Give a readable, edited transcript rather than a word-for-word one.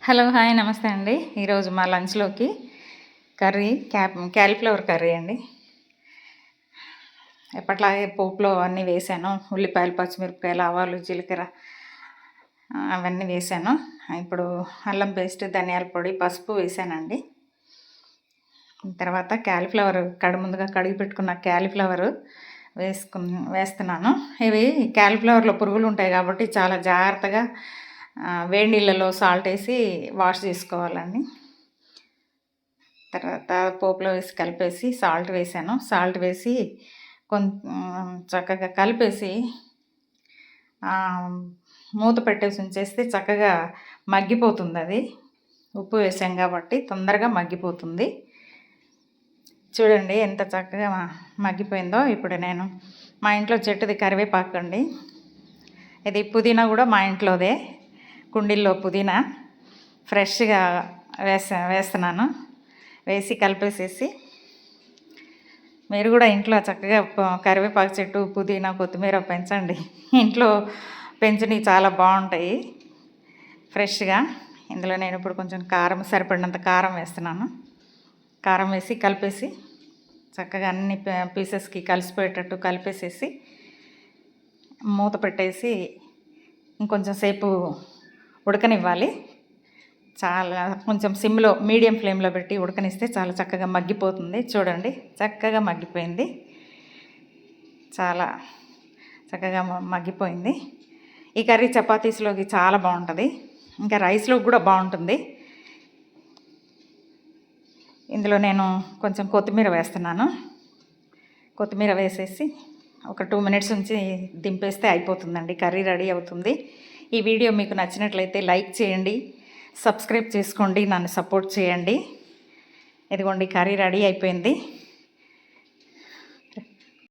Hello hi నమస్తే అండి. ఈరోజు మా లంచ్లోకి కర్రీ క్యాలీఫ్లవర్ కర్రీ అండి. ఎప్పట్లాగే పోపులో అన్నీ వేసాను. ఉల్లిపాయలు, పచ్చిమిరపకాయలు, ఆవాలు, జీలకర్ర అవన్నీ వేసాను. ఇప్పుడు అల్లం పేస్ట్, ధనియాల పొడి, పసుపు వేసానండి. తర్వాత క్యాలీఫ్లవర్ ముందుగా కడిగి పెట్టుకున్న క్యాలీఫ్లవర్ వేస్తున్నాను. ఇవి క్యాలీఫ్లవర్లో పురుగులు ఉంటాయి కాబట్టి చాలా జాగ్రత్తగా వేడి నీళ్ళలో సాల్ట్ వేసి వాష్ చేసుకోవాలండి. తర్వాత పోపులో వేసి కలిపేసి సాల్ట్ వేసాను. సాల్ట్ వేసి చక్కగా కలిపేసి మూత పెట్టేసి ఉంచేస్తే చక్కగా మగ్గిపోతుంది. అది ఉప్పు వేసాం కాబట్టి తొందరగా మగ్గిపోతుంది. చూడండి ఎంత చక్కగా మగ్గిపోయిందో. ఇప్పుడు నేను మా ఇంట్లో చెట్టుది కరివేపాకు అండి. ఇది పుదీనా కూడా మా ఇంట్లోదే, కుండీల్లో పుదీనా ఫ్రెష్గా వేస్తున్నాను. వేసి కలిపేసేసి మీరు కూడా ఇంట్లో చక్కగా కరివేపాకు చెట్టు, పుదీనా, కొత్తిమీర పెంచండి. ఇంట్లో పెంచినవి చాలా బాగుంటాయి ఫ్రెష్గా. ఇందులో నేను ఇప్పుడు కొంచెం కారం, సరిపడినంత కారం వేస్తున్నాను. కారం వేసి కలిపేసి చక్కగా అన్ని పీసెస్కి కలిసిపోయేటట్టు కలిపేసేసి మూత పెట్టేసి ఇంకొంచెం సేపు ఉడకనివ్వాలి. చాలా కొంచెం సిమ్లో, మీడియం ఫ్లేమ్లో పెట్టి ఉడకనిస్తే చాలా చక్కగా మగ్గిపోతుంది. చూడండి చక్కగా మగ్గిపోయింది, చాలా చక్కగా మగ్గిపోయింది. ఈ కర్రీ చపాతీస్లోకి చాలా బాగుంటుంది, ఇంకా రైస్లోకి కూడా బాగుంటుంది. ఇందులో నేను కొంచెం కొత్తిమీర వేస్తున్నాను. కొత్తిమీర వేసేసి ఒక 2 మినిట్స్ ఉంచి దింపేస్తే అయిపోతుందండి, కర్రీ రెడీ అవుతుంది. ఈ వీడియో మీకు నచ్చినట్లయితే లైక్ చేయండి, సబ్స్క్రైబ్ చేసుకోండి, నన్ను సపోర్ట్ చేయండి. ఇదిగోండి కర్రీ రెడీ అయిపోయింది.